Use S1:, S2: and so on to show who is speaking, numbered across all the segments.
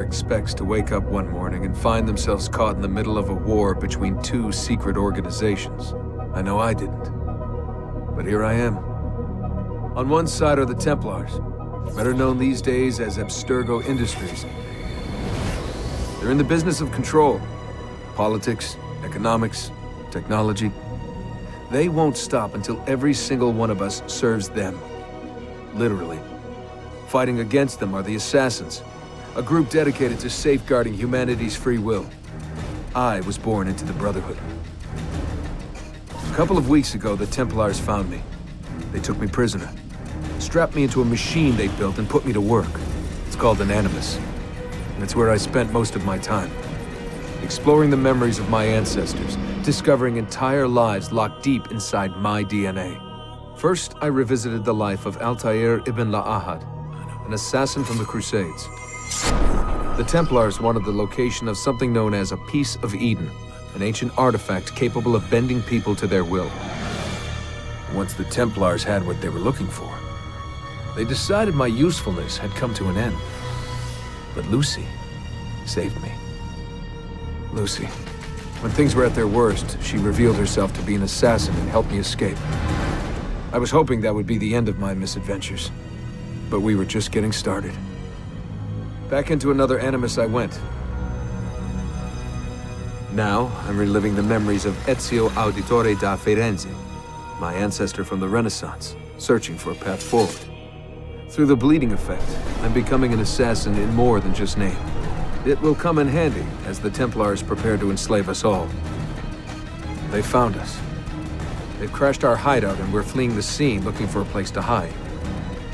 S1: expects to wake up one morning and find themselves caught in the middle of a war between two secret organizations. I know I didn't. But here I am. On one side are the Templars, better known these days as Abstergo Industries. They're in the business of control. Politics, economics, technology. They won't stop until every single one of us serves them. Literally. Fighting against them are the Assassins, a group dedicated to safeguarding humanity's free will. I was born into the Brotherhood. A couple of weeks ago, the Templars found me. They took me prisoner, strapped me into a machine they built and put me to work. It's called an Animus, and it's where I spent most of my time. Exploring the memories of my ancestors, discovering entire lives locked deep inside my DNA. First, I revisited the life of Altair ibn La'ahad, an assassin from the Crusades. The Templars wanted the location of something known as a Piece of Eden, an ancient artifact capable of bending people to their will. Once the Templars had what they were looking for, they decided my usefulness had come to an end. But Lucy saved me. Lucy. When things were at their worst, she revealed herself to be an assassin and helped me escape. I was hoping that would be the end of my misadventures, but we were just getting started. Back into another Animus I went. Now, I'm reliving the memories of Ezio Auditore da Firenze, my ancestor from the Renaissance, searching for a path forward. Through the bleeding effect, I'm becoming an assassin in more than just name. It will come in handy as the Templars prepare to enslave us all. They found us. They've crashed our hideout and we're fleeing the scene looking for a place to hide.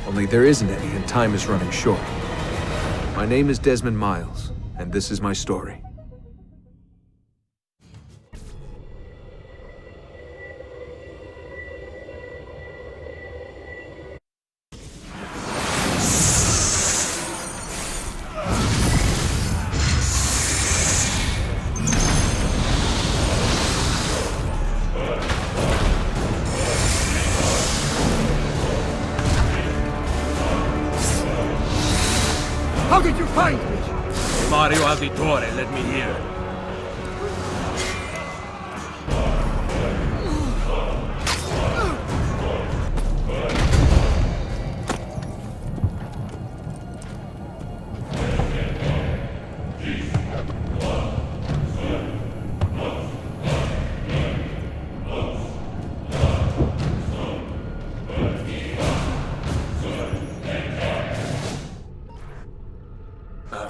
S1: Only there isn't any and time is running short. My name is Desmond Miles, and this is my story.
S2: How did you find me?
S3: Mario Auditore led me here.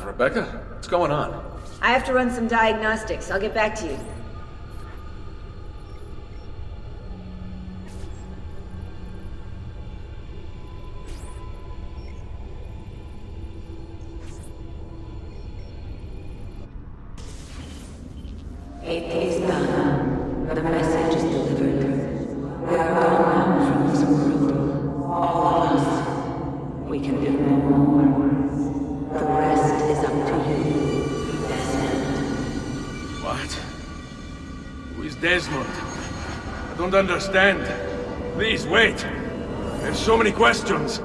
S1: Rebecca, what's going on?
S4: I have to run some diagnostics. I'll get back to you. It is done. The message is delivered. We are gone now from this world. All of us. We can do no more. The rest is up to you, Desmond.
S3: What? Who is Desmond? I don't understand. Please, wait. There's so many questions.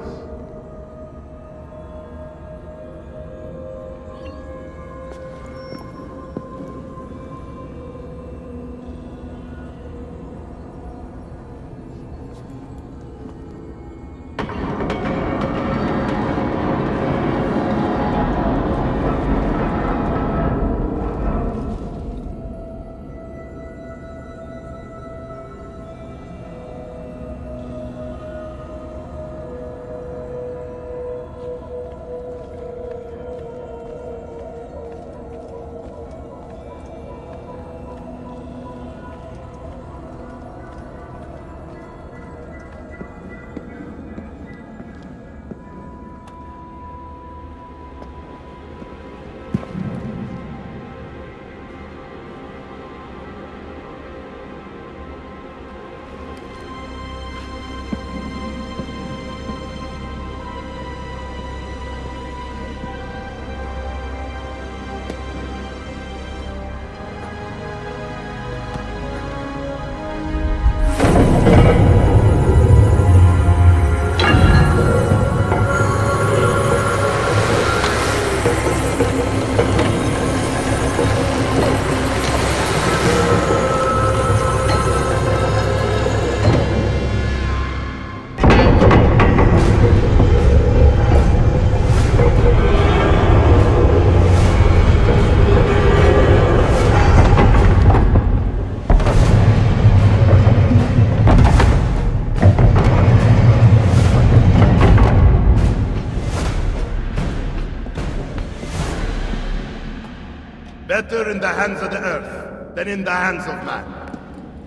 S5: Better in the hands of the earth than in the hands of man.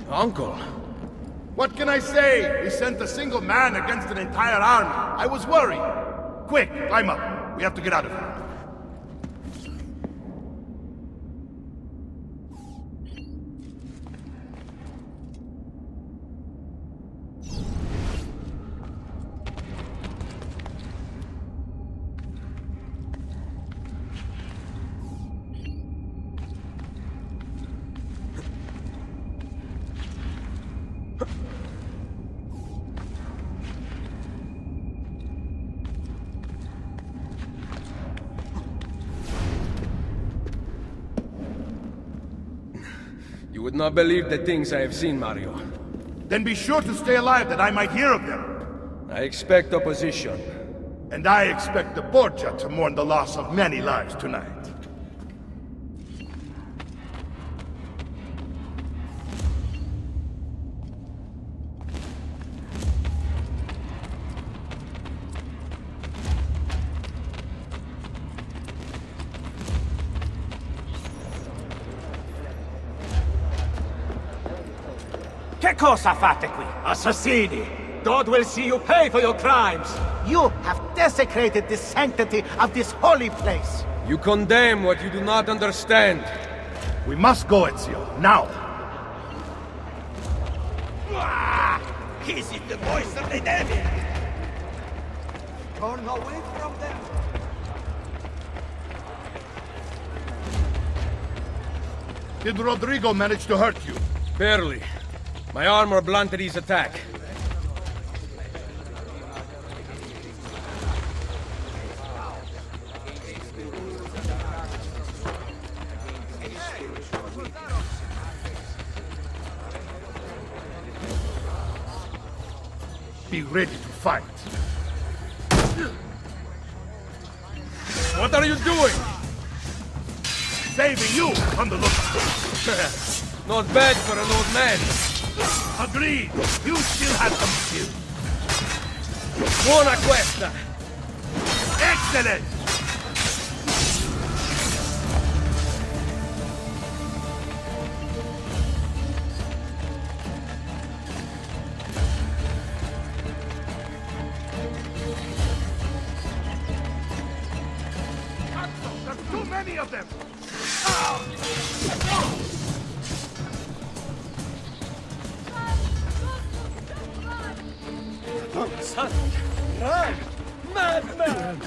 S3: Uncle.
S5: What can I say? We sent a single man against an entire army. I was worried. Quick, climb up. We have to get out of here.
S3: You would not believe the things I have seen, Mario.
S5: Then be sure to stay alive that I might hear of them.
S3: I expect opposition.
S5: And I expect the Borgia to mourn the loss of many lives tonight.
S2: Che cosa fate qui? Assassini! God will see you pay for your crimes! You have desecrated the sanctity of this holy place!
S3: You condemn what you do not understand.
S5: We must go, Ezio, now!
S2: Is it the voice of the devil? Turn away from them!
S5: Did Rodrigo manage to hurt you?
S3: Barely. My armor blunted his attack.
S5: Be ready to fight.
S3: What are you doing?
S5: Saving you from the lookout.
S3: Not bad for an old man.
S5: Agreed. You still have some skill.
S3: Buona questa.
S5: Excellent! There's too many of them!
S2: Son! Run! Madman!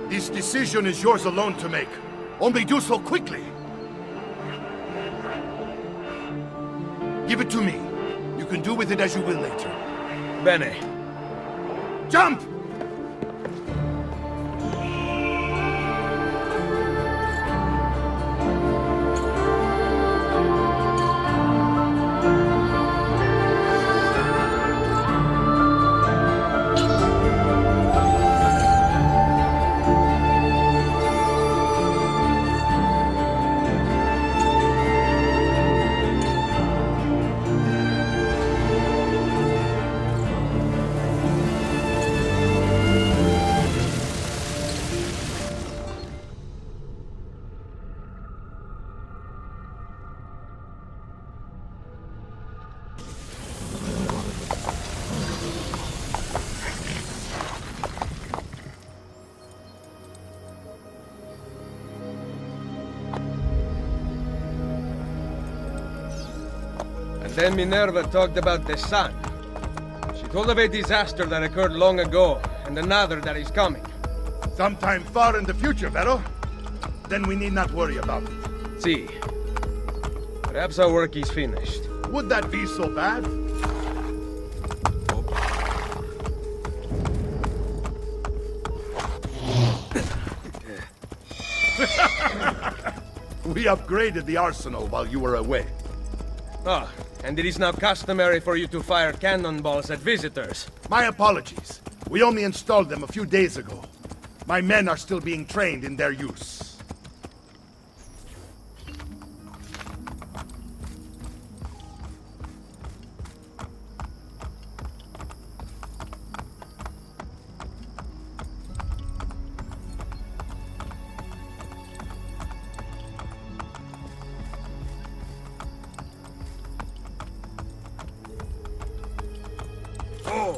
S5: This decision is yours alone to make. Only do so quickly. Give it to me. You can do with it as you will later.
S3: Bene.
S5: Jump!
S3: then Minerva talked about the sun. She told of a disaster that occurred long ago, and another that is coming.
S5: Sometime far in the future, Vero? Then we need not worry about it.
S3: See. Perhaps our work is finished.
S5: Would that be so bad? We upgraded the arsenal while you were away.
S3: Ah, and it is now customary for you to fire cannonballs at visitors.
S5: My apologies. We only installed them a few days ago. My men are still being trained in their use.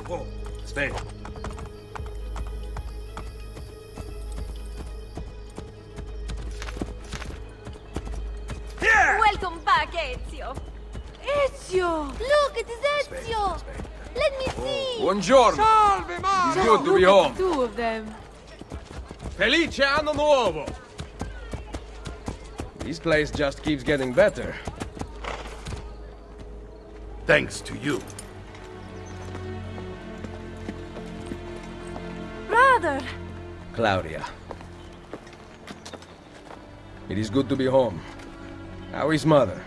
S3: Whoa. Stay.
S6: Welcome back, Ezio. Ezio! Look, it is Ezio! Let me see!
S3: Buongiorno!
S7: Salve, Mario!
S3: It's good to be home.
S6: Two of them.
S3: Felice Anno Nuovo! This place just keeps getting better.
S5: Thanks to you.
S6: Brother!
S3: Claudia. It is good to be home. How is Mother?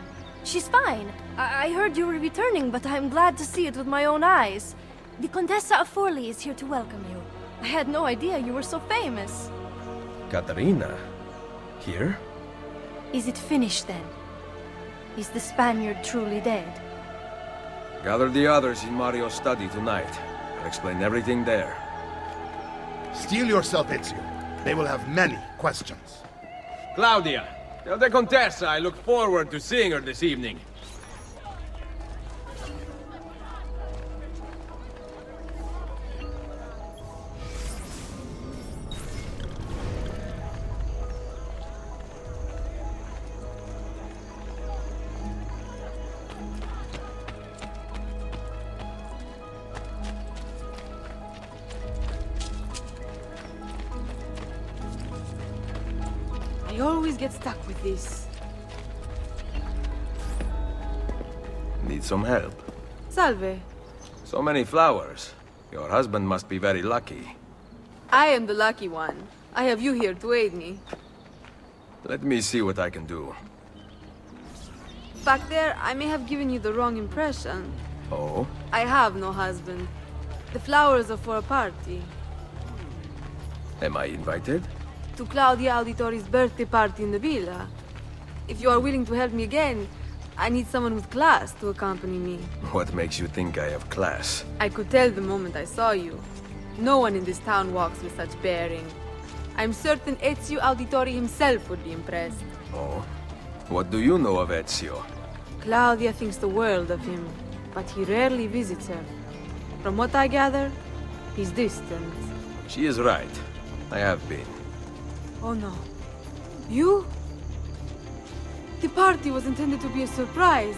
S6: She's fine. I heard you were returning, but I'm glad to see it with my own eyes. The Contessa of Forli is here to welcome you. I had no idea you were so famous.
S3: Caterina? Here?
S6: Is it finished then? Is the Spaniard truly dead?
S3: Gather the others in Mario's study tonight. I'll explain everything there.
S5: Steel yourself, Ezio. They will have many questions.
S3: Claudia, tell the Contessa I look forward to seeing her this evening.
S8: I always get stuck with this.
S3: Need some help?
S8: Salve.
S3: So many flowers. Your husband must be very lucky.
S8: I am the lucky one. I have you here to aid me.
S3: Let me see what I can do.
S8: Back there, I may have given you the wrong impression.
S3: Oh?
S8: I have no husband. The flowers are for a party.
S3: Am I invited?
S8: To Claudia Auditori's birthday party in the villa. If you are willing to help me again, I need someone with class to accompany me.
S3: What makes you think I have class?
S8: I could tell the moment I saw you. No one in this town walks with such bearing. I'm certain Ezio Auditori himself would be impressed.
S3: Oh? What do you know of Ezio?
S8: Claudia thinks the world of him, but he rarely visits her. From what I gather, he's distant.
S3: She is right. I have been.
S8: Oh no. You? The party was intended to be a surprise.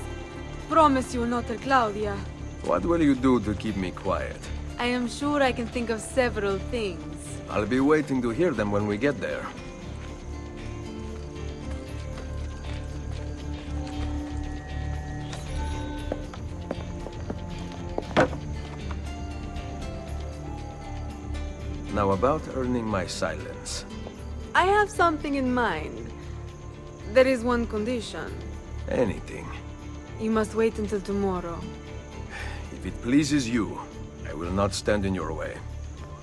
S8: Promise you will not tell Claudia.
S3: What will you do to keep me quiet?
S8: I am sure I can think of several things.
S3: I'll be waiting to hear them when we get there. Now about earning my silence.
S8: I have something in mind. There is one condition.
S3: Anything.
S8: You must wait until tomorrow.
S3: If it pleases you, I will not stand in your way.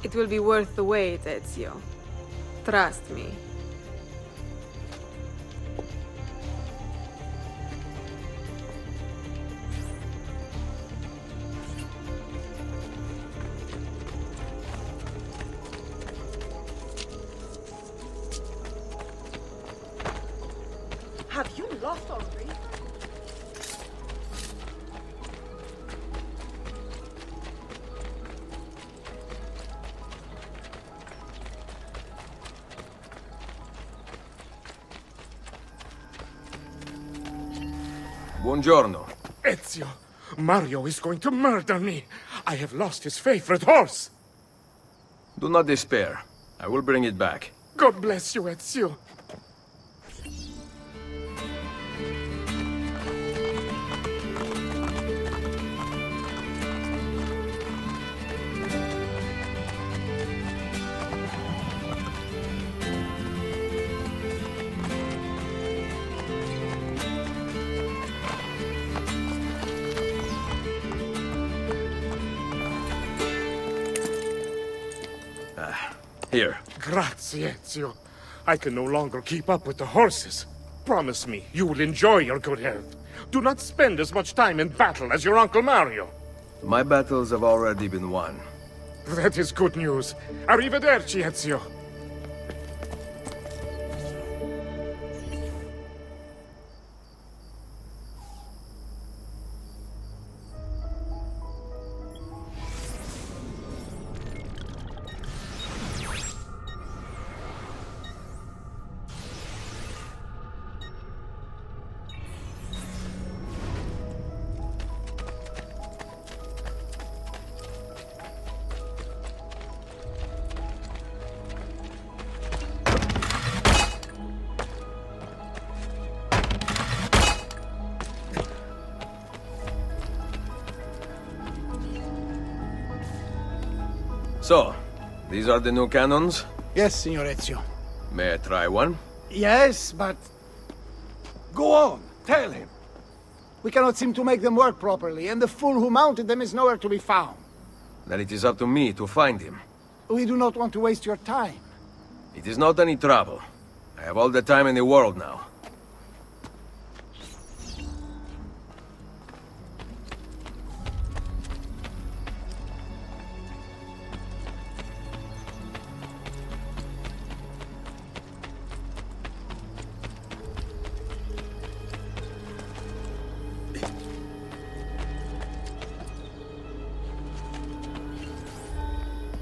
S8: It will be worth the wait, Ezio. Trust me.
S2: Have you lost already?
S3: Buongiorno.
S5: Ezio, Mario is going to murder me. I have lost his favorite horse.
S1: Do not despair. I will bring it back.
S5: God bless you, Ezio.
S1: Here.
S5: Grazie, Ezio. I can no longer keep up with the horses. Promise me you will enjoy your good health. Do not spend as much time in battle as your Uncle Mario.
S1: My battles have already been won.
S5: That is good news. Arrivederci, Ezio.
S1: So, these are the new cannons?
S2: Yes, Signor Ezio.
S1: May I try one?
S2: Yes, but... Go on, tell him. We cannot seem to make them work properly, and the fool who mounted them is nowhere to be found.
S1: Then it is up to me to find him.
S2: We do not want to waste your time.
S1: It is not any trouble. I have all the time in the world now.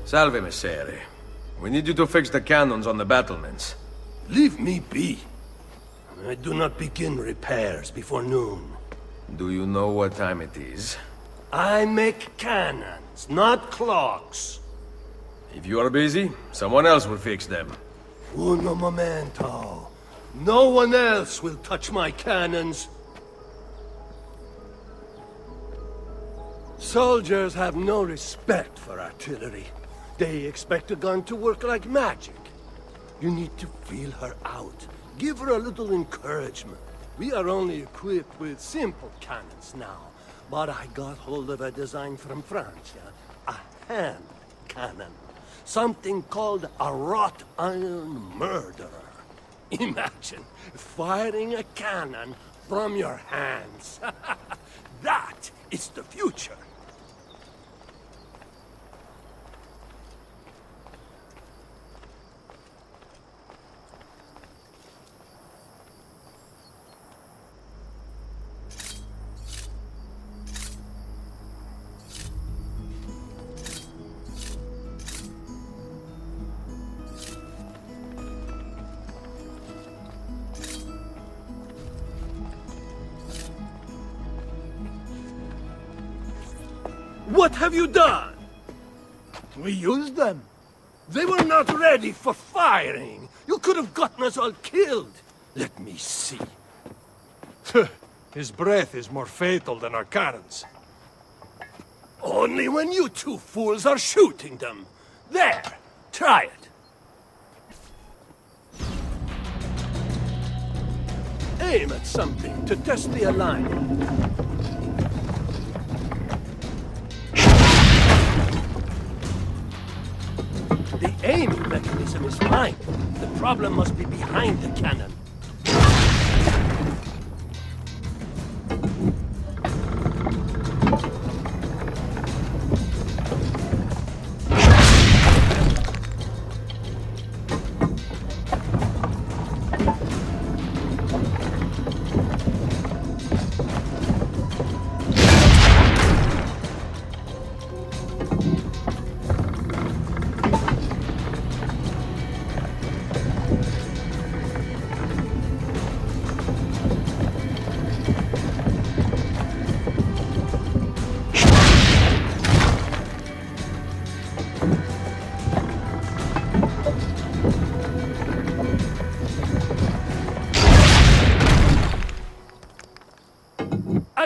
S1: Salve, Messere. We need you to fix the cannons on the battlements.
S7: Leave me be. I do not begin repairs before noon.
S1: Do you know what time it is?
S7: I make cannons, not clocks.
S1: If you are busy, someone else will fix them.
S7: Uno momento. No one else will touch my cannons. Soldiers have no respect for artillery. They expect a gun to work like magic. You need to feel her out. Give her a little encouragement. We are only equipped with simple cannons now. But I got hold of a design from France, a hand cannon. Something called a wrought iron murderer. Imagine firing a cannon from your hands. That is the future. What have you done?
S2: We used them.
S7: They were not ready for firing. You could have gotten us all killed. Let me see.
S9: His breath is more fatal than our cannons.
S7: Only when you two fools are shooting them. There, try it. Aim at something to test the alignment. The aiming mechanism is fine. The problem must be behind the cannon.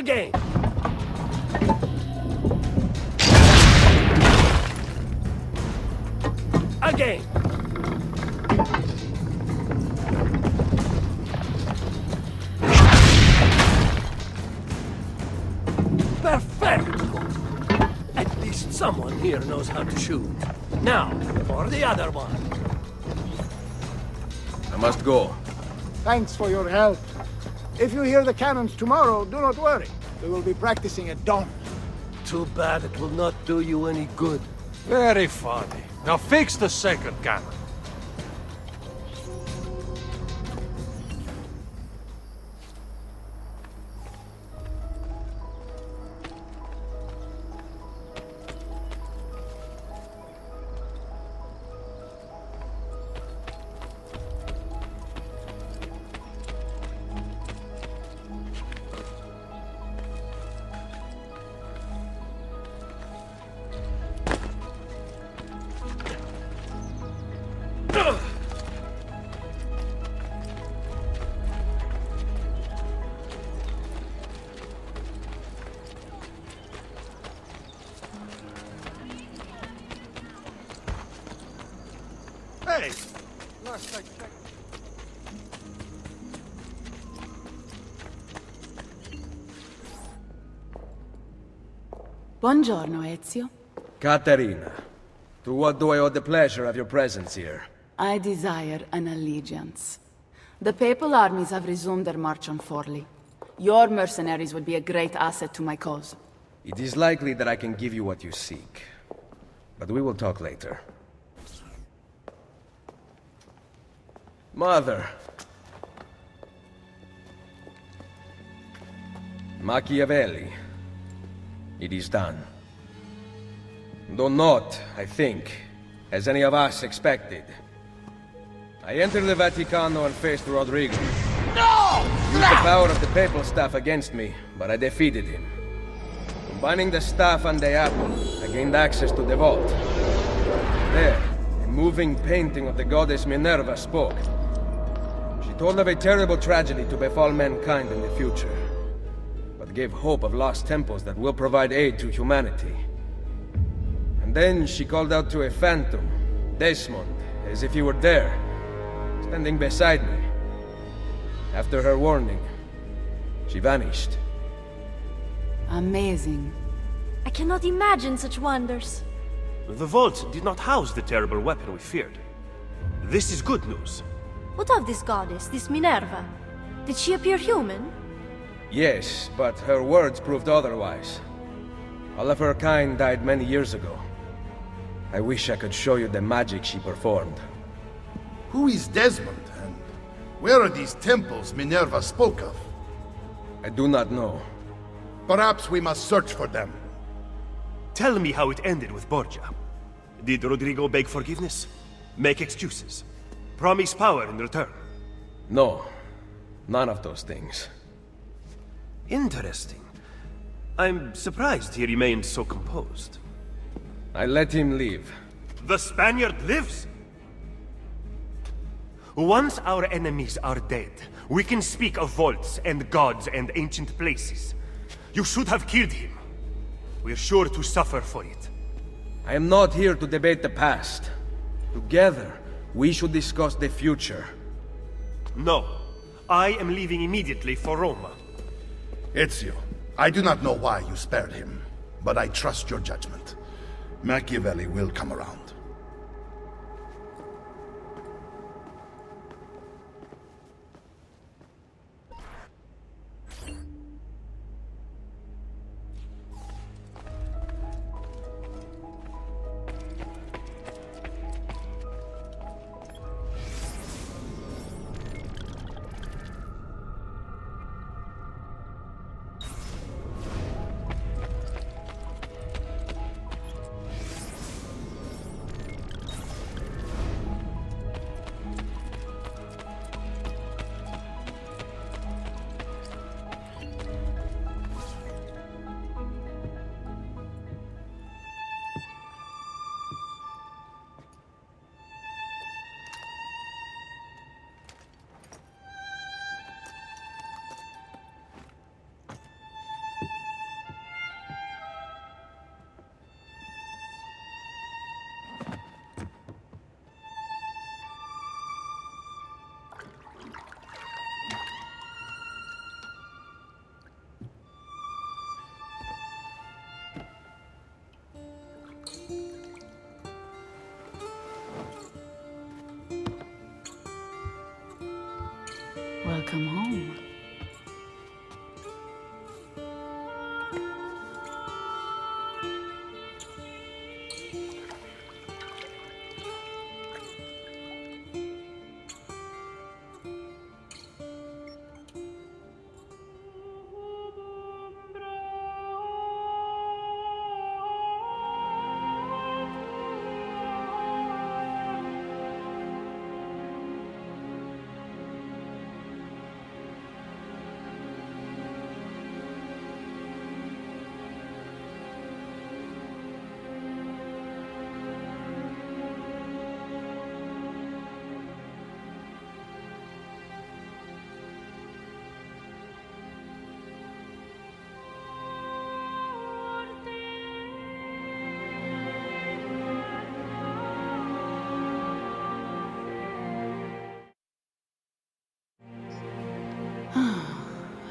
S7: Again! Again! Perfecto! At least someone here knows how to shoot. Now, for the other one.
S3: I must go.
S2: Thanks for your help. If you hear the cannons tomorrow, do not worry. We will be practicing at dawn.
S7: Too bad it will not do you any good.
S9: Very funny. Now fix the second cannon.
S2: Hey! Last I checked.
S4: Buongiorno, Ezio.
S3: Caterina, to what do I owe the pleasure of your presence here?
S4: I desire an allegiance. The papal armies have resumed their march on Forli. Your mercenaries would be a great asset to my cause.
S3: It is likely that I can give you what you seek. But we will talk later. Mother. Machiavelli. It is done. Though not, I think, as any of us expected. I entered the Vaticano and faced Rodrigo. No! Used the power of the papal staff against me, but I defeated him. Combining the staff and the apple, I gained access to the vault. There, a moving painting of the goddess Minerva spoke. She told of a terrible tragedy to befall mankind in the future, but gave hope of lost temples that will provide aid to humanity. And then she called out to a phantom, Desmond, as if he were there, standing beside me. After her warning, she vanished.
S4: Amazing.
S6: I cannot imagine such wonders.
S10: The vault did not house the terrible weapon we feared. This is good news.
S6: What of this goddess, this Minerva? Did she appear human?
S3: Yes, but her words proved otherwise. All of her kind died many years ago. I wish I could show you the magic she performed.
S11: Who is Desmond, and where are these temples Minerva spoke of?
S3: I do not know.
S11: Perhaps we must search for them.
S10: Tell me how it ended with Borgia. Did Rodrigo beg forgiveness? Make excuses? Promise power in return?
S3: No, none of those things.
S10: Interesting. I'm surprised he remained so composed.
S3: I let him leave.
S10: The Spaniard lives? Once our enemies are dead, we can speak of vaults and gods and ancient places. You should have killed him. We're sure to suffer for it.
S3: I am not here to debate the past. Together, we should discuss the future.
S10: No. I am leaving immediately for Roma.
S11: Ezio, I do not know why you spared him, but I trust your judgment. Machiavelli will come around.
S4: Welcome home.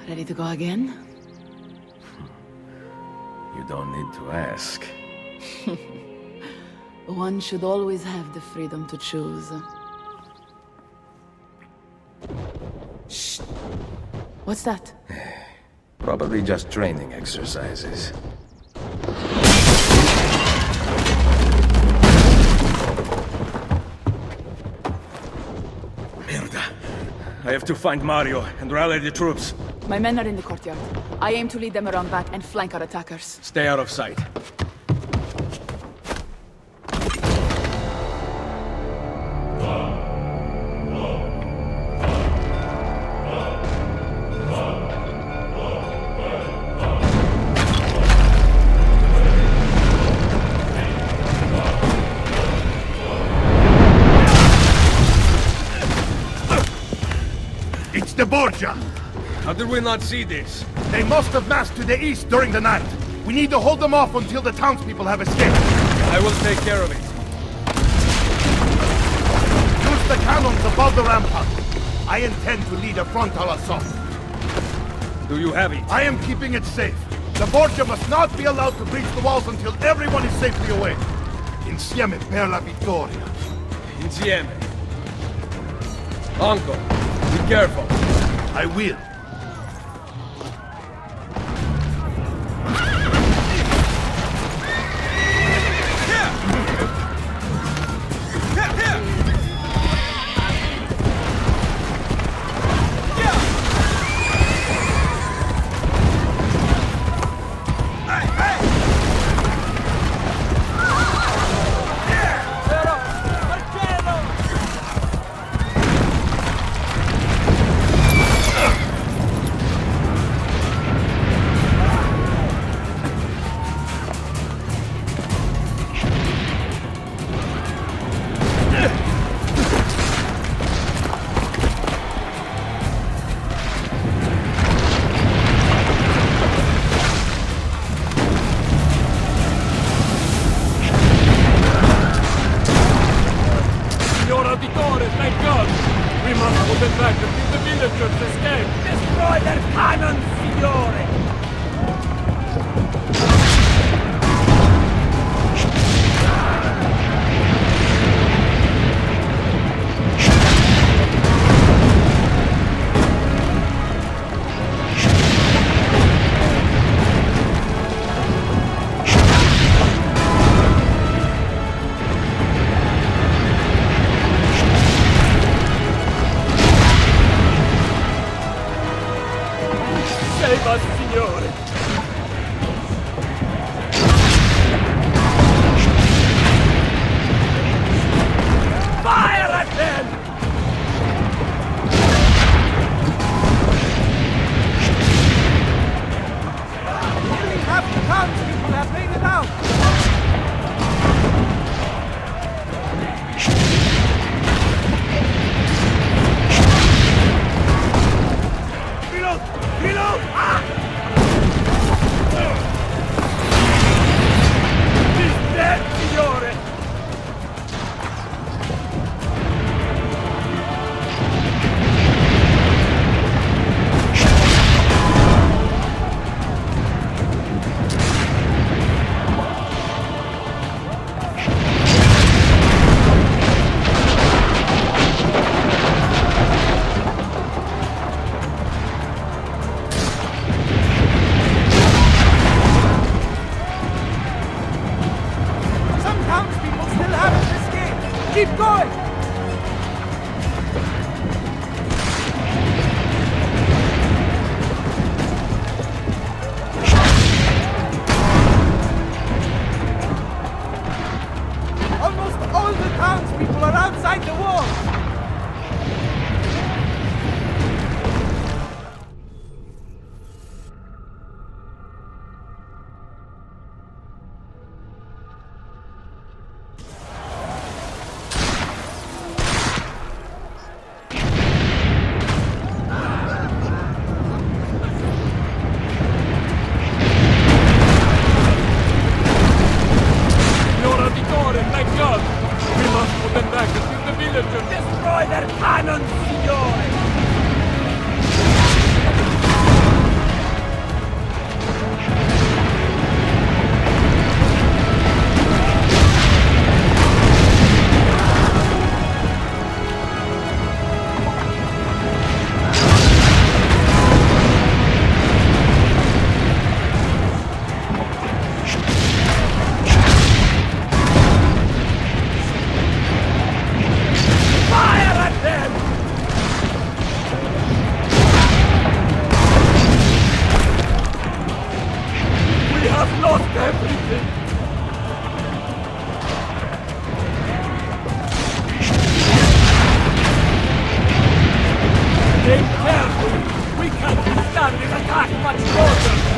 S4: Ready to go again?
S3: You don't need to ask.
S4: One should always have the freedom to choose. Shh! What's that?
S3: Probably just training exercises. Mierda. I have to find Mario and rally the troops.
S4: My men are in the courtyard. I aim to lead them around back and flank our attackers.
S3: Stay out of sight.
S11: It's the Borgia!
S3: How did we not see this?
S11: They must have massed to the east during the night. We need to hold them off until the townspeople have escaped.
S3: I will take care of it.
S11: Use the cannons above the rampart. I intend to lead a frontal assault.
S3: Do you have it?
S11: I am keeping it safe. The Borgia must not be allowed to breach the walls until everyone is safely away. Insieme per la vittoria.
S3: Insieme. Uncle, be careful.
S11: I will.
S2: Take carefully! We can't withstand this attack much longer!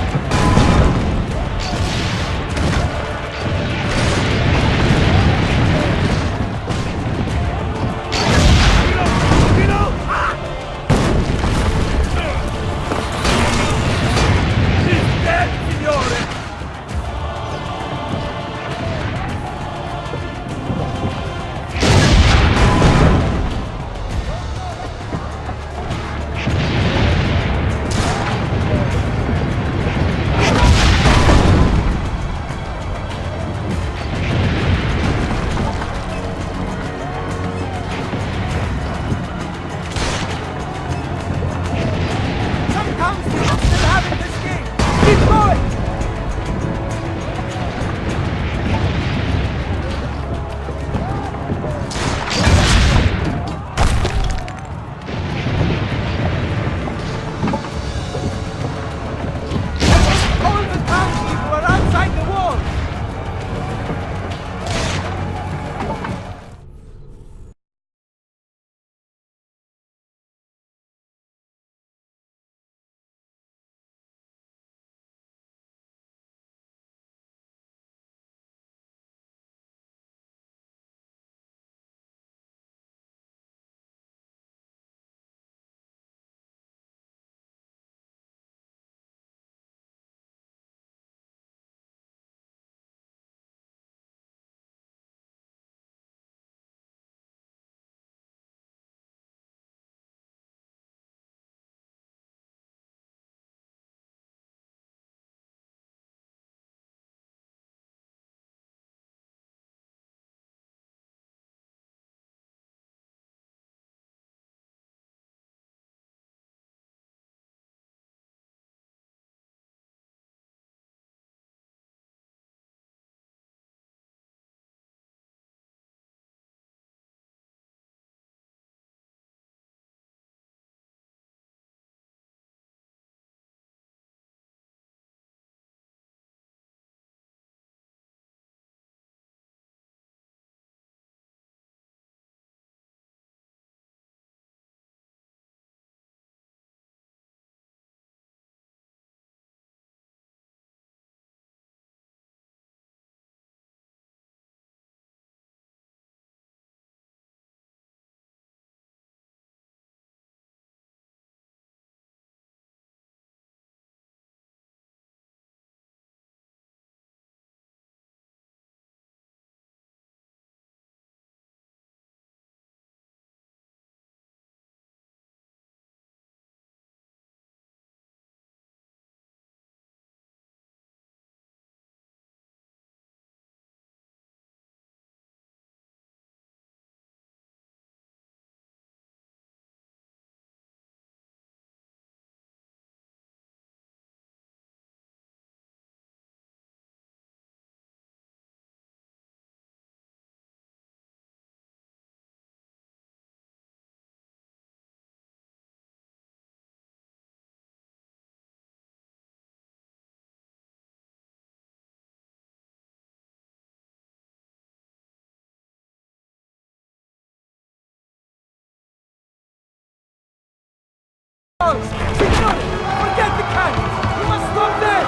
S2: Signore, forget the cannons! You must stop them!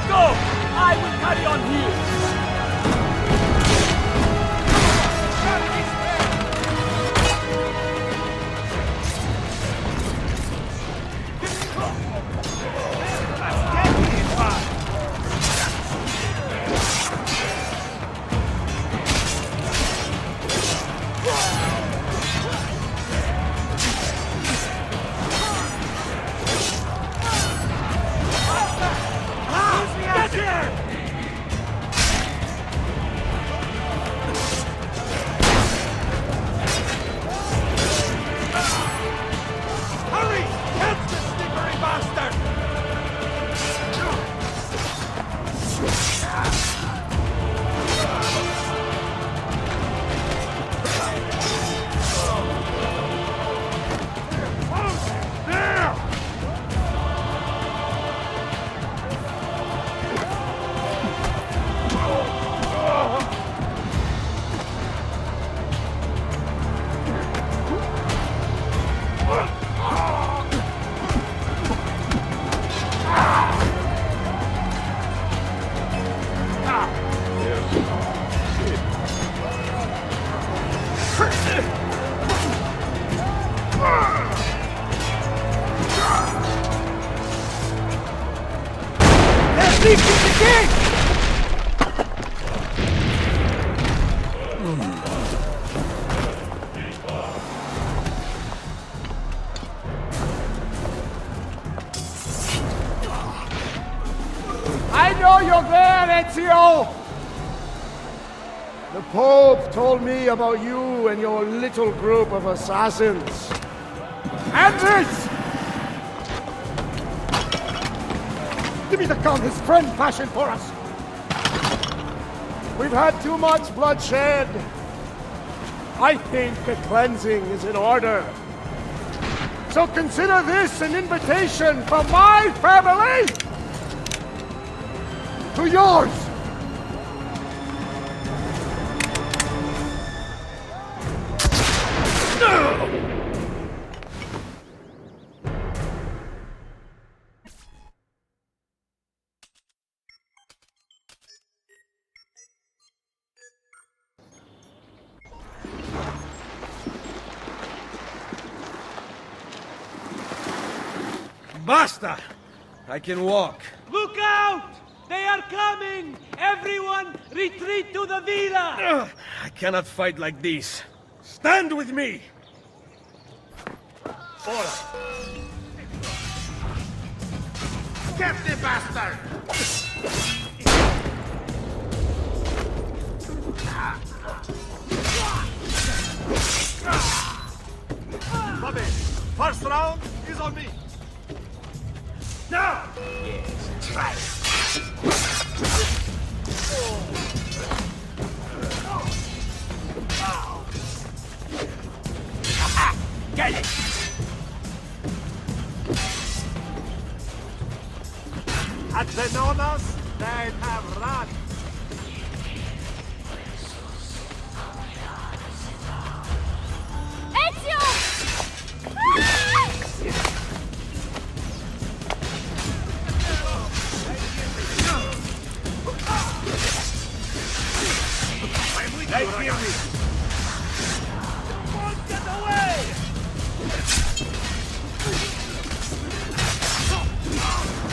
S2: Go! I will carry on here! reaching the gate!
S12: I know you're there, Ezio! The Pope told me about you and your little group of assassins. And this! Give me the gun his friend fashioned for us! We've had too much bloodshed. I think a cleansing is in order. So consider this an invitation from my family to yours!
S3: Basta! I can walk.
S2: Look out! They are coming! Everyone, retreat to the villa!
S3: I cannot fight like this. Stand with me!
S2: Get the bastard! Bobby, first round is on me. Now! Yes, try it. Get it! Had they known us, they'd have run.
S6: Ezio!
S2: They hear me. Don't get away!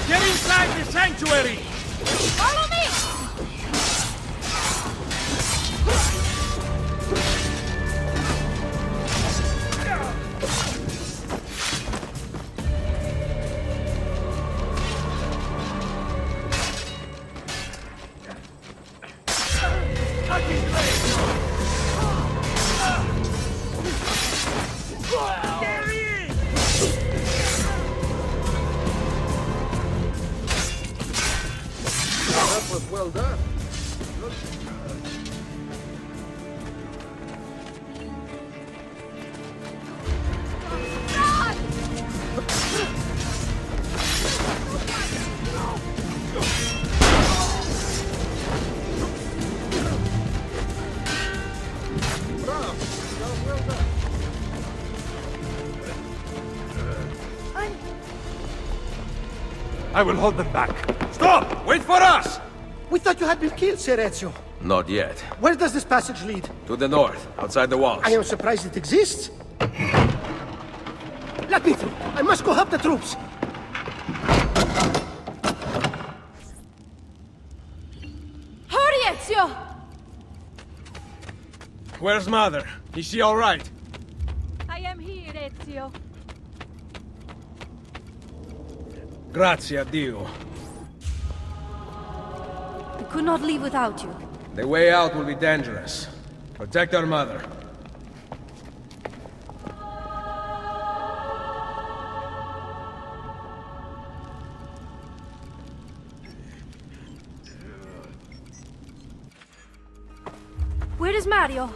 S2: Get inside the sanctuary!
S6: Follow me!
S2: Cut his leg! There he is!
S7: That was well done.
S9: I will hold them back.
S3: Stop! Wait for us!
S2: We thought you had been killed, Sir Ezio.
S3: Not yet.
S2: Where does this passage lead?
S3: To the north, outside the walls.
S2: I am surprised it exists. Let me through. I must go help the troops.
S6: Hurry, Ezio!
S3: Where's Mother? Is she all right?
S8: I am here, Ezio.
S3: Grazie a Dio.
S6: We could not leave without you.
S3: The way out will be dangerous. Protect our mother.
S6: Where is Mario?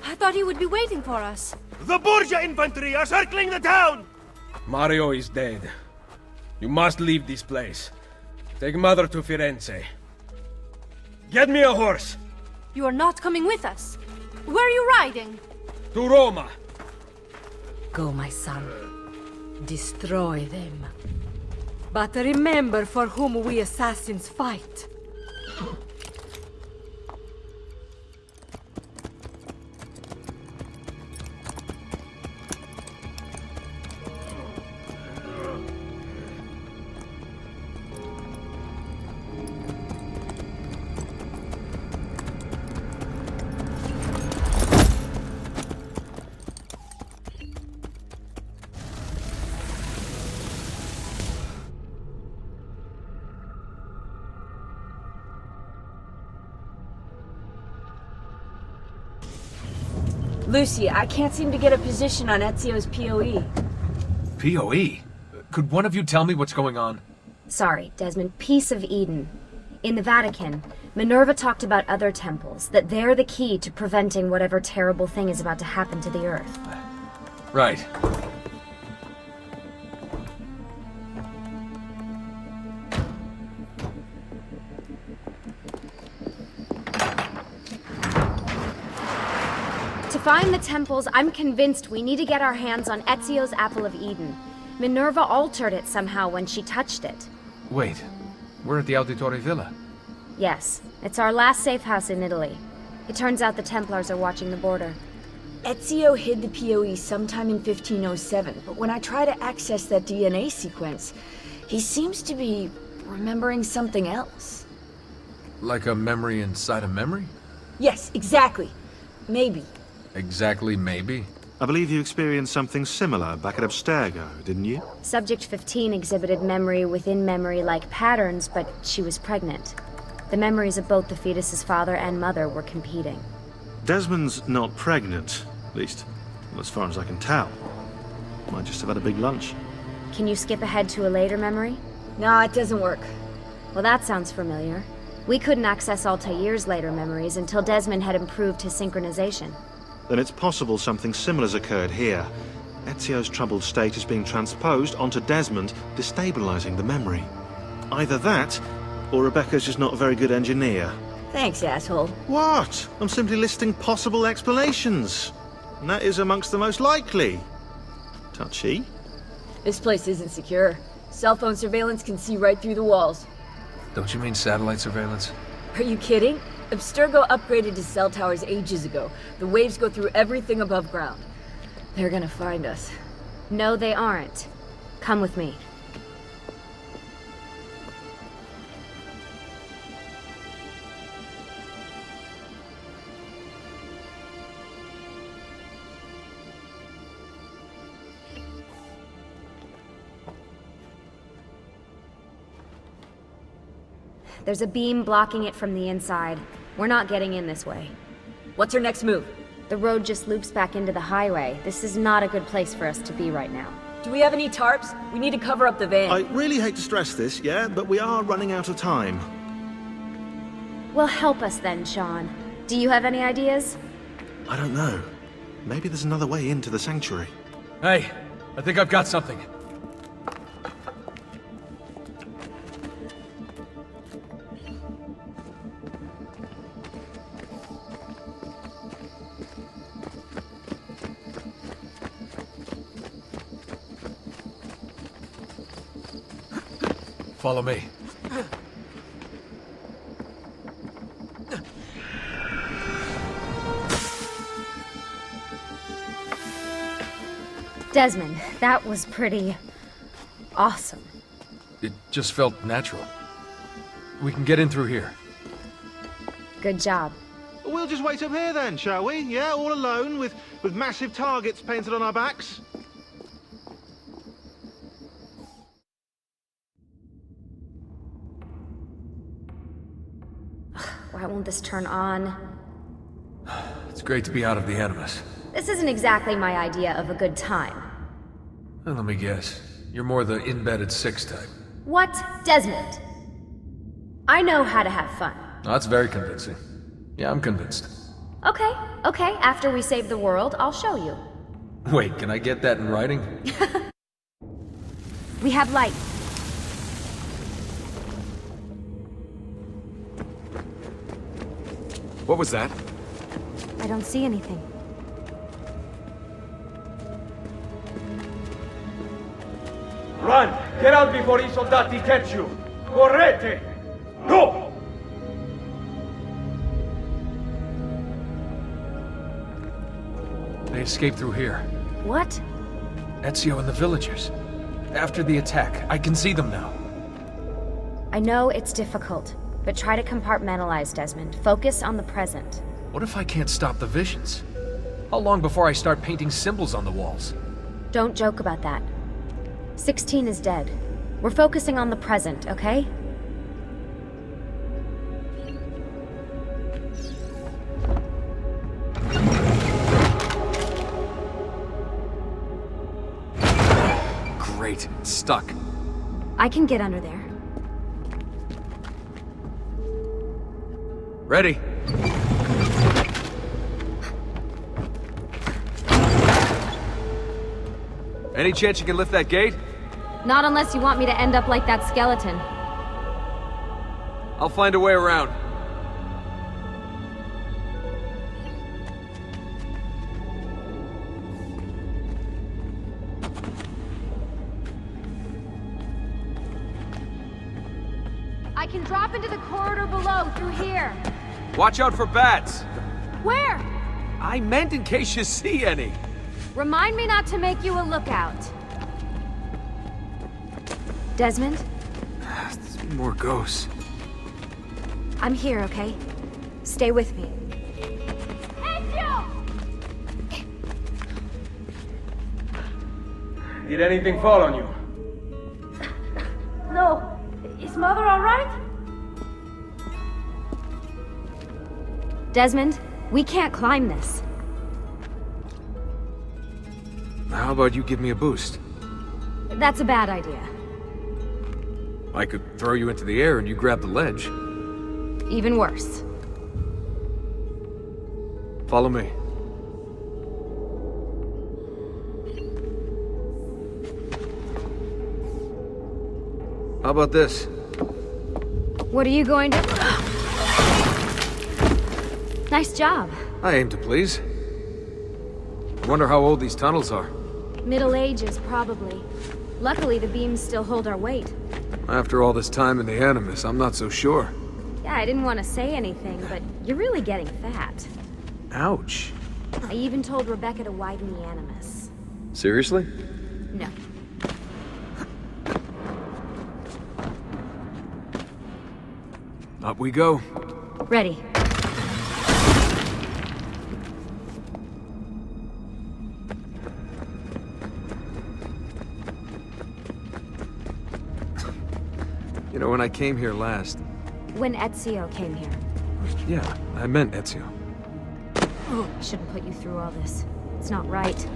S6: I thought he would be waiting for us.
S2: The Borgia infantry are circling the town!
S3: Mario is dead. You must leave this place. Take Mother to Firenze. Get me a horse!
S6: You are not coming with us. Where are you riding?
S3: To Roma!
S8: Go, my son. Destroy them. But remember for whom we assassins fight.
S4: Lucy, I can't seem to get a position on Ezio's POE.
S1: POE? Could one of you tell me what's going on?
S13: Sorry, Desmond. Piece of Eden. In the Vatican, Minerva talked about other temples, that they're the key to preventing whatever terrible thing is about to happen to the Earth.
S1: Right.
S13: To find the temples, I'm convinced we need to get our hands on Ezio's Apple of Eden. Minerva altered it somehow when she touched it.
S1: Wait, we're at the Auditore Villa.
S13: Yes, it's our last safe house in Italy. It turns out the Templars are watching the border.
S4: Ezio hid the POE sometime in 1507, but when I try to access that DNA sequence, he seems to be remembering something else.
S1: Like a memory inside a memory?
S4: Yes, exactly. Maybe.
S1: Exactly, maybe?
S14: I believe you experienced something similar back at Abstergo, didn't you?
S13: Subject 15 exhibited memory within memory-like patterns, but she was pregnant. The memories of both the fetus's father and mother were competing.
S14: Desmond's not pregnant, at least, well, as far as I can tell. Might just have had a big lunch.
S13: Can you skip ahead to a later memory?
S4: No, it doesn't work.
S13: Well, that sounds familiar. We couldn't access Altair's later memories until Desmond had improved his synchronization.
S14: Then it's possible something similar's occurred here. Ezio's troubled state is being transposed onto Desmond, destabilizing the memory. Either that, or Rebecca's just not a very good engineer.
S4: Thanks, asshole.
S14: What? I'm simply listing possible explanations. And that is amongst the most likely. Touchy?
S4: This place isn't secure. Cell phone surveillance can see right through the walls.
S1: Don't you mean satellite surveillance?
S4: Are you kidding? Abstergo upgraded to cell towers ages ago. The waves go through everything above ground. They're gonna find us.
S13: No, they aren't. Come with me. There's a beam blocking it from the inside. We're not getting in this way.
S4: What's our next move?
S13: The road just loops back into the highway. This is not a good place for us to be right now.
S4: Do we have any tarps? We need to cover up the van.
S14: I really hate to stress this, yeah, but we are running out of time.
S13: Well, help us then, Sean. Do you have any ideas?
S14: I don't know. Maybe there's another way into the sanctuary.
S1: Hey, I think I've got something. Follow me.
S13: Desmond, that was pretty awesome.
S1: It just felt natural. We can get in through here.
S13: Good job.
S14: We'll just wait up here then, shall we? Yeah, all alone with massive targets painted on our backs?
S13: Why won't this turn on?
S1: It's great to be out of the Animus.
S13: This isn't exactly my idea of a good time.
S1: Well, let me guess. You're more the embedded 6 type.
S13: What? Desmond? I know how to have fun.
S1: Oh, that's very convincing. Yeah, I'm convinced.
S13: Okay, after we save the world, I'll show you.
S1: Wait, can I get that in writing?
S13: We have light.
S1: What was that?
S13: I don't see anything.
S2: Run! Get out before I soldati catch you! Correte! Go!
S1: They escaped through here.
S13: What?
S1: Ezio and the villagers. After the attack, I can see them now.
S13: I know it's difficult, but try to compartmentalize, Desmond. Focus on the present.
S1: What if I can't stop the visions? How long before I start painting symbols on the walls?
S13: Don't joke about that. 16 is dead. We're focusing on the present, okay?
S1: Great, it's stuck.
S13: I can get under there.
S1: Ready. Any chance you can lift that gate?
S13: Not unless you want me to end up like that skeleton.
S1: I'll find a way around.
S13: I can drop into the corridor below, through here.
S1: Watch out for bats.
S13: Where?
S1: I meant in case you see any.
S13: Remind me not to make you a lookout. Desmond?
S1: More ghosts.
S13: I'm here, okay? Stay with me.
S3: Did anything fall on you?
S6: No. Is Mother all right?
S13: Desmond, we can't climb this.
S1: How about you give me a boost?
S13: That's a bad idea.
S1: I could throw you into the air and you grab the ledge.
S13: Even worse.
S1: Follow me. How about this?
S13: What are you going to... Nice job.
S1: I aim to please. I wonder how old these tunnels are.
S13: Middle Ages, probably. Luckily, the beams still hold our weight.
S1: After all this time in the Animus, I'm not so sure.
S13: Yeah, I didn't want to say anything, but you're really getting fat.
S1: Ouch.
S13: I even told Rebecca to widen the Animus.
S1: Seriously?
S13: No.
S1: Up we go.
S13: Ready.
S1: You know, when I came here last...
S13: When Ezio came here.
S1: Yeah, I meant Ezio.
S13: I shouldn't put you through all this. It's not right.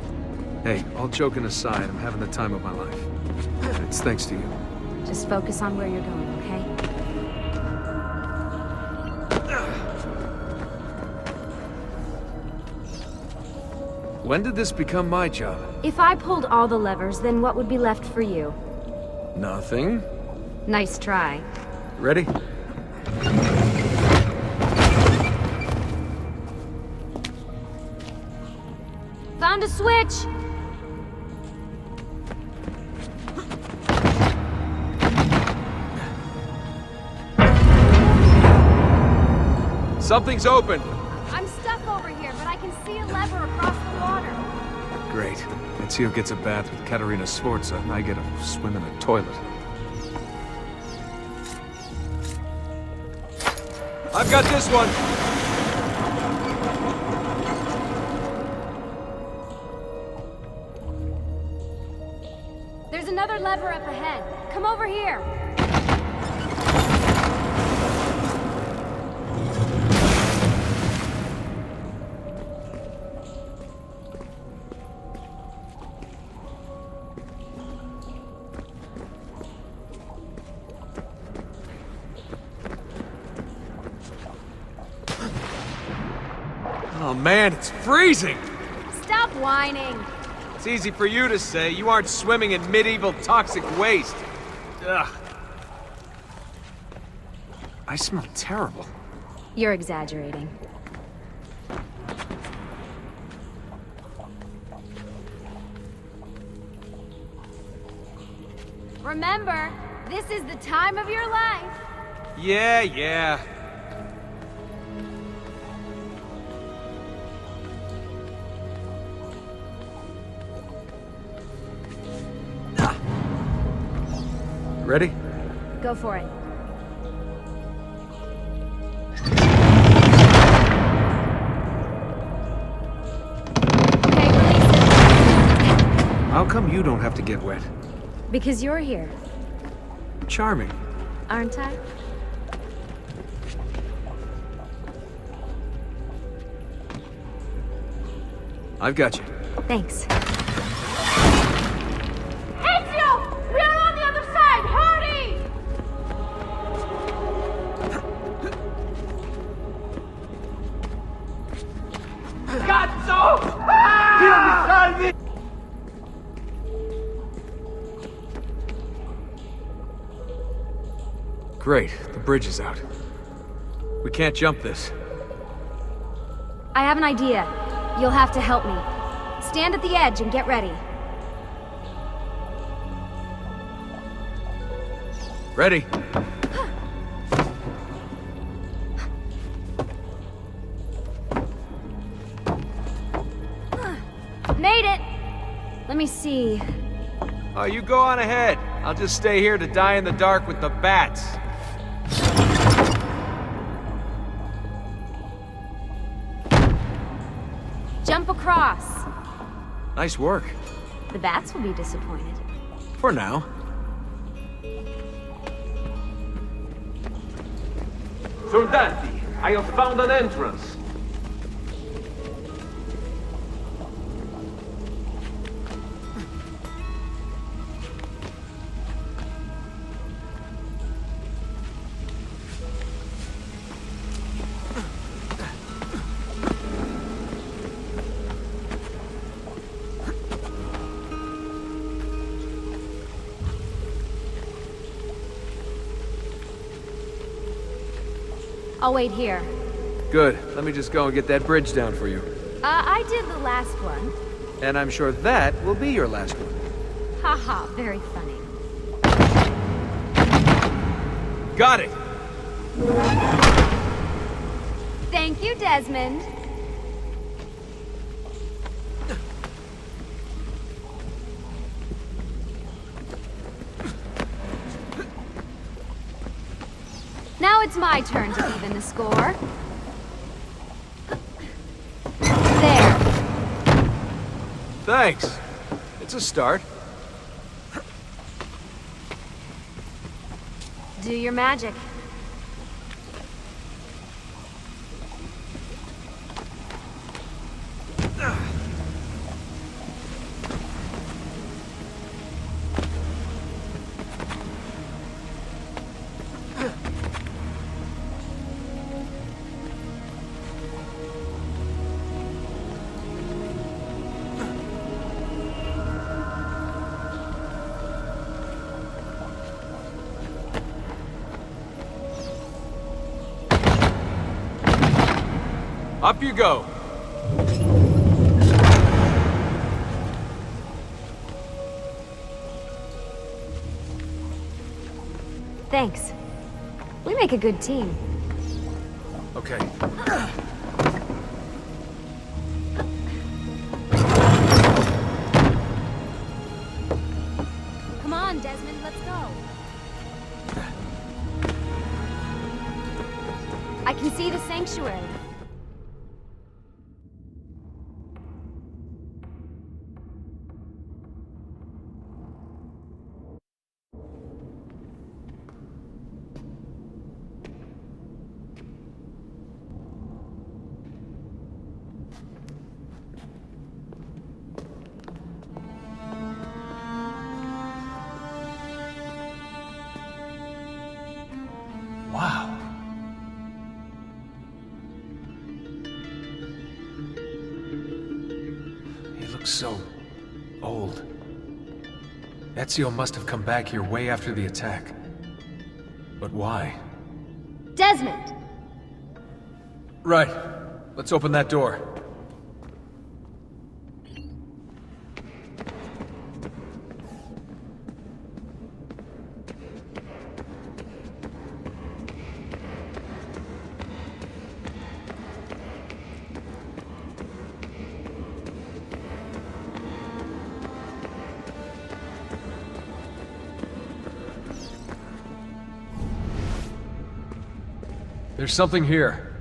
S1: Hey, all joking aside, I'm having the time of my life. It's thanks to you.
S13: Just focus on where you're going, okay?
S1: When did this become my job?
S13: If I pulled all the levers, then what would be left for you?
S1: Nothing.
S13: Nice try.
S1: Ready?
S13: Found a switch!
S1: Something's open!
S13: I'm stuck over here, but I can see a lever across the water.
S1: Great. Ezio gets a bath with Katerina Sforza, and I get a swim in a toilet. I've got this one!
S13: There's another lever up ahead. Come over here.
S1: Oh man, it's freezing!
S13: Stop whining.
S1: It's easy for you to say. You aren't swimming in medieval toxic waste. Ugh. I smell terrible.
S13: You're exaggerating. Remember, this is the time of your life.
S1: Yeah. Ready?
S13: Go for it. Okay, release it.
S1: How come you don't have to get wet?
S13: Because you're here,
S1: Charming.
S13: aren't I?
S1: I've got you.
S13: Thanks.
S6: Ezio!
S1: Great, the bridge is out. We can't jump this.
S13: I have an idea. You'll have to help me. Stand at the edge and get ready.
S1: Ready.
S13: Made it! Let me see.
S1: Oh, you go on ahead. I'll just stay here to die in the dark with the bats.
S13: Jump across.
S1: Nice work.
S13: The bats will be disappointed.
S1: For now.
S15: Soldati, I have found an entrance.
S13: I'll wait here.
S1: Good. Let me just go and get that bridge down for you.
S13: I did the last one.
S1: And I'm sure that will be your last one.
S13: Haha, very funny.
S1: Got it!
S13: Thank you, Desmond. Now it's my turn to even the score. There.
S1: Thanks. It's a start.
S13: Do your magic.
S1: Up you go.
S13: Thanks. We make a good team.
S1: Okay.
S13: Come on, Desmond, let's go. I can see the sanctuary.
S1: Wow. He looks so old. Ezio must have come back here way after the attack. But why?
S13: Desmond!
S1: Right. Let's open that door. There's something here.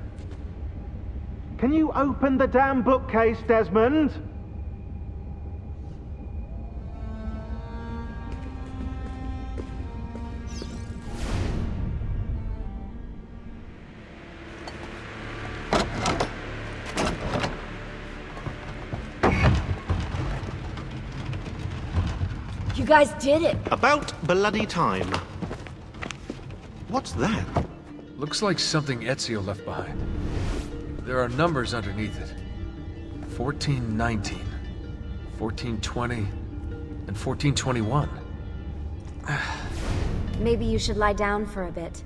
S16: Can you open the damn bookcase, Desmond?
S6: You guys did it.
S14: About bloody time. What's that?
S1: Looks like something Ezio left behind. There are numbers underneath it. 1419, 1420, and 1421.
S13: Maybe you should lie down for a bit.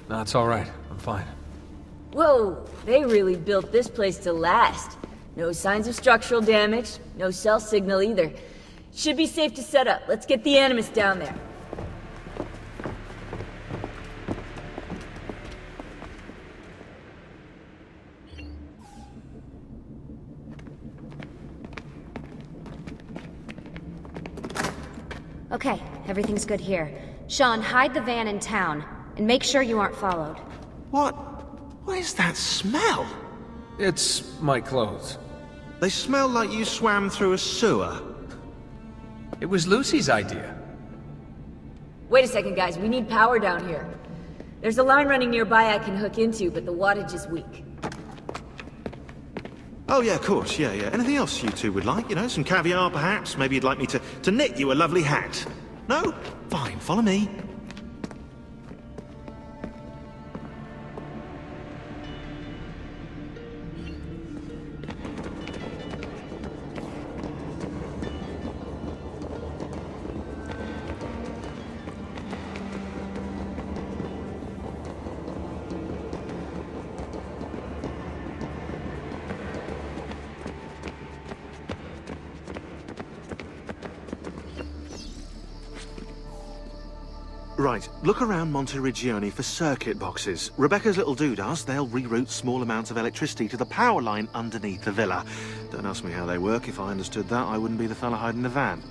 S1: No, it's all right. I'm fine.
S4: Whoa, they really built this place to last. No signs of structural damage, no cell signal either. Should be safe to set up. Let's get the Animus down there.
S13: Okay, everything's good here. Sean, hide the van in town, and make sure you aren't followed.
S14: What is that smell?
S1: It's my clothes.
S14: They smell like you swam through a sewer.
S1: It was Lucy's idea.
S4: Wait a second, guys. We need power down here. There's a line running nearby I can hook into, but the wattage is weak.
S14: Oh yeah, of course, yeah. Anything else you two would like? You know, some caviar perhaps? Maybe you'd like me to knit you a lovely hat? No? Fine, follow me. Right, look around Monteriggioni for circuit boxes. Rebecca's little doodahs, they'll reroute small amounts of electricity to the power line underneath the villa. Don't ask me how they work. If I understood that, I wouldn't be the fella hiding the van.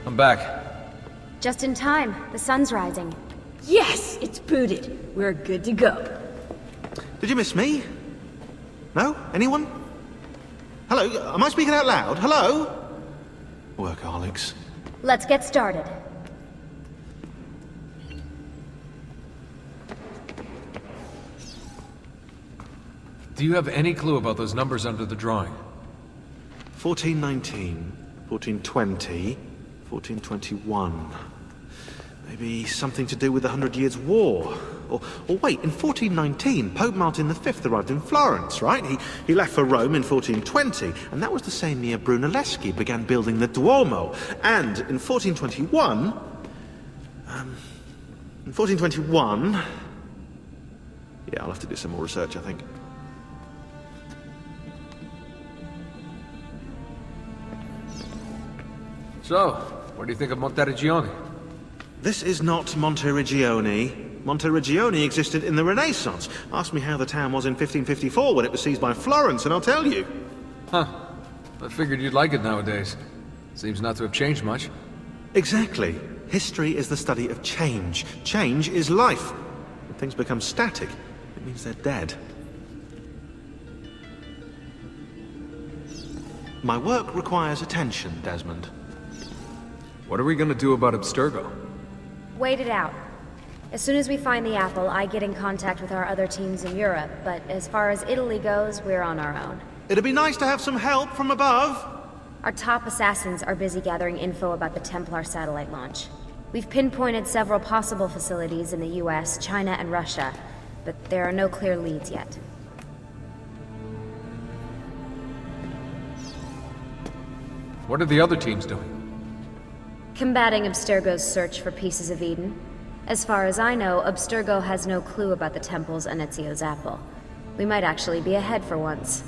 S1: I'm back.
S13: Just in time. The sun's rising.
S4: Yes! It's booted. We're good to go.
S14: Did you miss me? No? Anyone? Hello? Am I speaking out loud? Hello? Workaholics.
S13: Let's get started.
S1: Do you have any clue about those numbers under the drawing?
S14: 1419, 1420, 1421. Maybe something to do with the 100 Years' War. Or wait, in 1419, Pope Martin V arrived in Florence, right? He left for Rome in 1420, and that was the same year Brunelleschi began building the Duomo. And in 1421... Yeah, I'll have to do some more research, I think.
S1: So, what do you think of Monteriggioni?
S14: This is not Monteriggioni. Monteriggioni existed in the Renaissance. Ask me how the town was in 1554 when it was seized by Florence, and I'll tell you.
S1: Huh. I figured you'd like it nowadays. Seems not to have changed much.
S14: Exactly. History is the study of change. Change is life. When things become static, it means they're dead. My work requires attention, Desmond.
S1: What are we gonna do about Abstergo?
S13: Wait it out. As soon as we find the apple, I get in contact with our other teams in Europe, but as far as Italy goes, we're on our own.
S14: It'd be nice to have some help from above.
S13: Our top assassins are busy gathering info about the Templar satellite launch. We've pinpointed several possible facilities in the US, China, and Russia, but there are no clear leads yet.
S1: What are the other teams doing?
S13: Combating Abstergo's search for pieces of Eden. As far as I know, Abstergo has no clue about the temples and Ezio's apple. We might actually be ahead for once.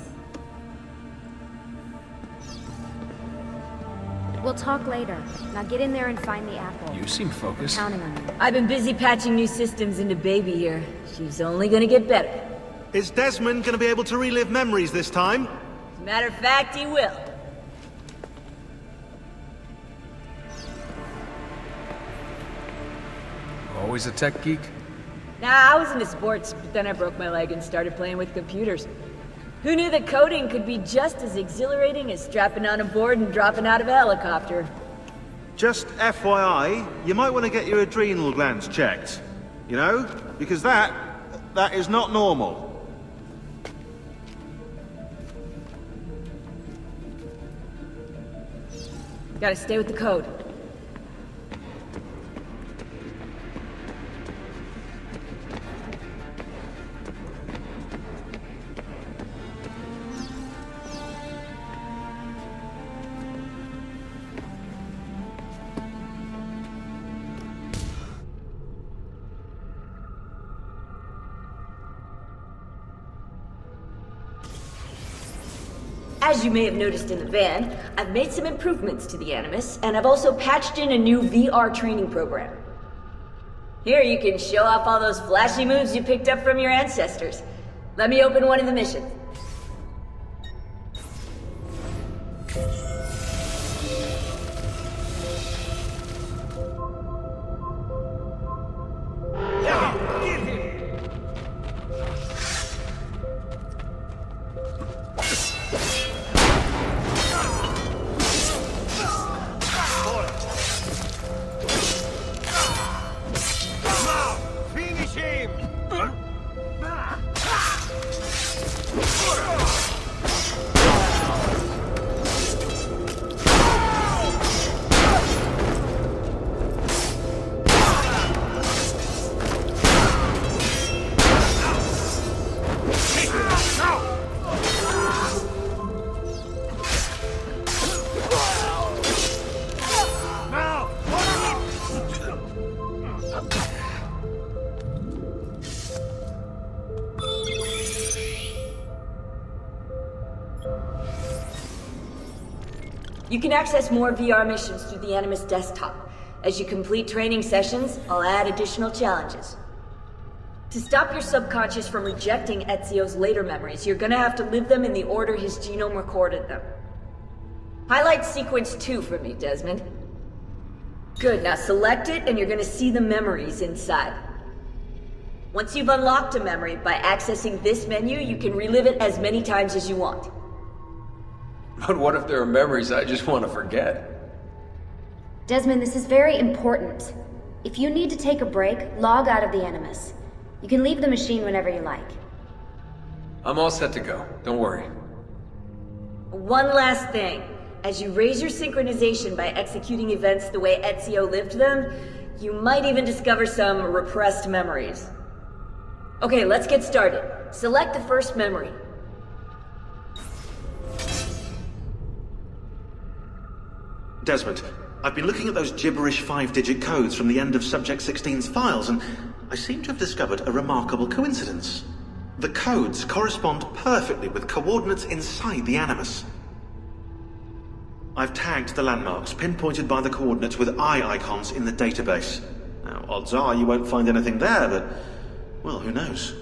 S13: We'll talk later. Now get in there and find the apple.
S1: You seem focused.
S13: I'm counting on you.
S17: I've been busy patching new systems into Baby here. She's only gonna get better.
S14: Is Desmond gonna be able to relive memories this time?
S17: As a matter of fact, he will.
S1: Always a tech geek?
S17: Nah, I was into sports, but then I broke my leg and started playing with computers. Who knew that coding could be just as exhilarating as strapping on a board and dropping out of a helicopter?
S14: Just FYI, you might want to get your adrenal glands checked. You know? Because that is not normal.
S17: Gotta stay with the code. As you may have noticed in the van, I've made some improvements to the Animus, and I've also patched in a new VR training program. Here you can show off all those flashy moves you picked up from your ancestors. Let me open one of the missions. You can access more VR missions through the Animus desktop. As you complete training sessions, I'll add additional challenges. To stop your subconscious from rejecting Ezio's later memories, you're gonna have to live them in the order his genome recorded them. Highlight sequence 2 for me, Desmond. Good, now select it and you're gonna see the memories inside. Once you've unlocked a memory, by accessing this menu, you can relive it as many times as you want.
S1: But what if there are memories I just want to forget?
S13: Desmond, this is very important. If you need to take a break, log out of the Animus. You can leave the machine whenever you like.
S1: I'm all set to go. Don't worry.
S17: One last thing. As you raise your synchronization by executing events the way Ezio lived them, you might even discover some repressed memories. Okay, let's get started. Select the first memory.
S14: Desmond, I've been looking at those gibberish 5-digit codes from the end of Subject 16's files, and I seem to have discovered a remarkable coincidence. The codes correspond perfectly with coordinates inside the Animus. I've tagged the landmarks, pinpointed by the coordinates with eye icons in the database. Now, odds are you won't find anything there, but, well, who knows?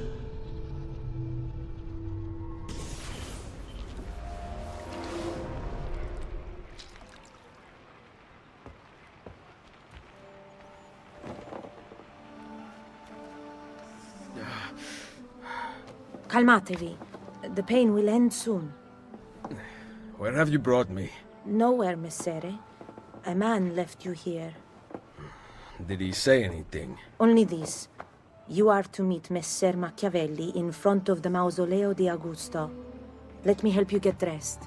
S18: Calmatevi. The pain will end soon.
S3: Where have you brought me?
S18: Nowhere, Messere. A man left you here.
S3: Did he say anything?
S18: Only this. You are to meet Messer Machiavelli in front of the Mausoleo di Augusto. Let me help you get dressed.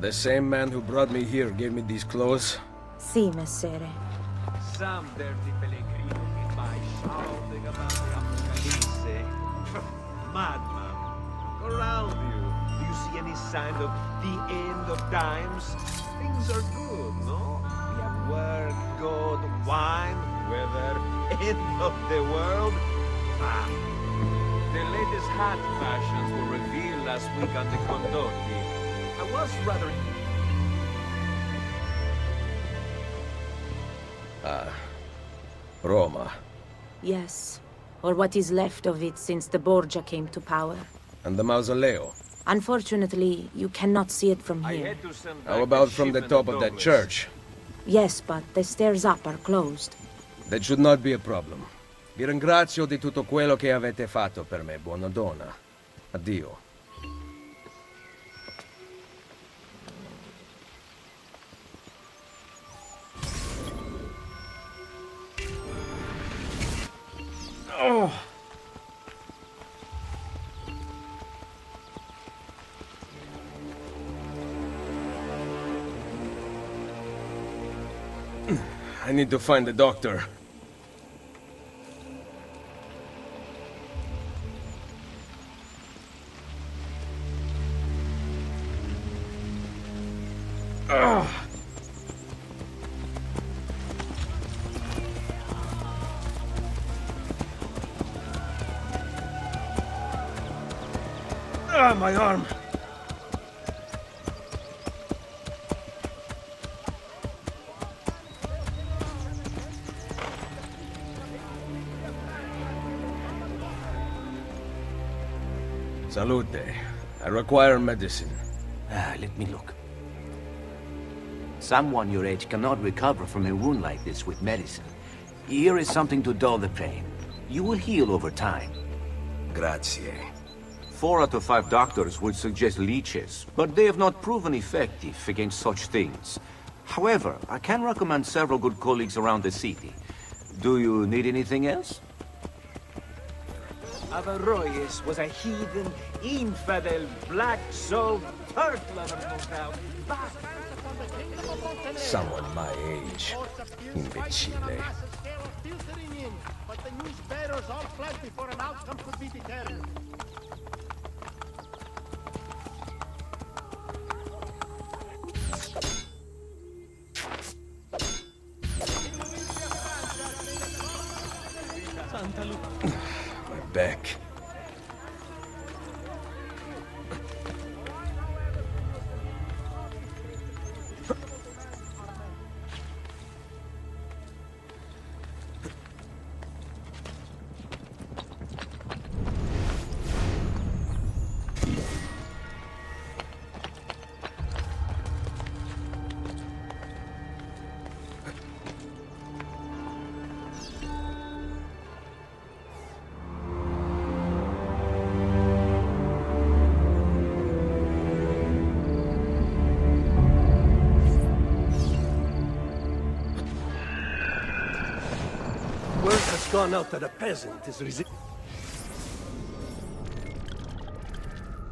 S3: The same man who brought me here gave me these clothes?
S18: Si, Messere.
S15: Some dirty pellegrino in my shouting about the Apocalypse. Madman, around you, do you see any sign of the end of times? Things are good, no? We have work, God, wine, weather, end of the world. Ah, the latest hat fashions were revealed last week on the Condotti. I was rather...
S3: Roma.
S18: Yes. Or what is left of it since the Borgia came to power.
S3: And the Mausoleo?
S18: Unfortunately, you cannot see it from here.
S3: How about from the top of that church?
S18: Yes, but the stairs up are closed.
S3: That should not be a problem. Vi ringrazio di tutto quello che avete fatto per me, buona donna. Addio.
S15: Oh!
S3: I need to find the doctor. My arm. Salute. I require medicine.
S2: Let me look. Someone your age cannot recover from a wound like this with medicine. Here is something to dull the pain. You will heal over time.
S3: Grazie.
S19: 4 out of 5 doctors would suggest leeches, but they have not proven effective against such things. However, I can recommend several good colleagues around the city. Do you need anything else?
S2: Averroes was a heathen, infidel, black-souled, turtle-lover, no doubt.
S3: Someone my age. Imbecile.
S12: But the news bearers all fled before an outcome could be determined.
S3: My back.
S7: Word has gone out that a peasant is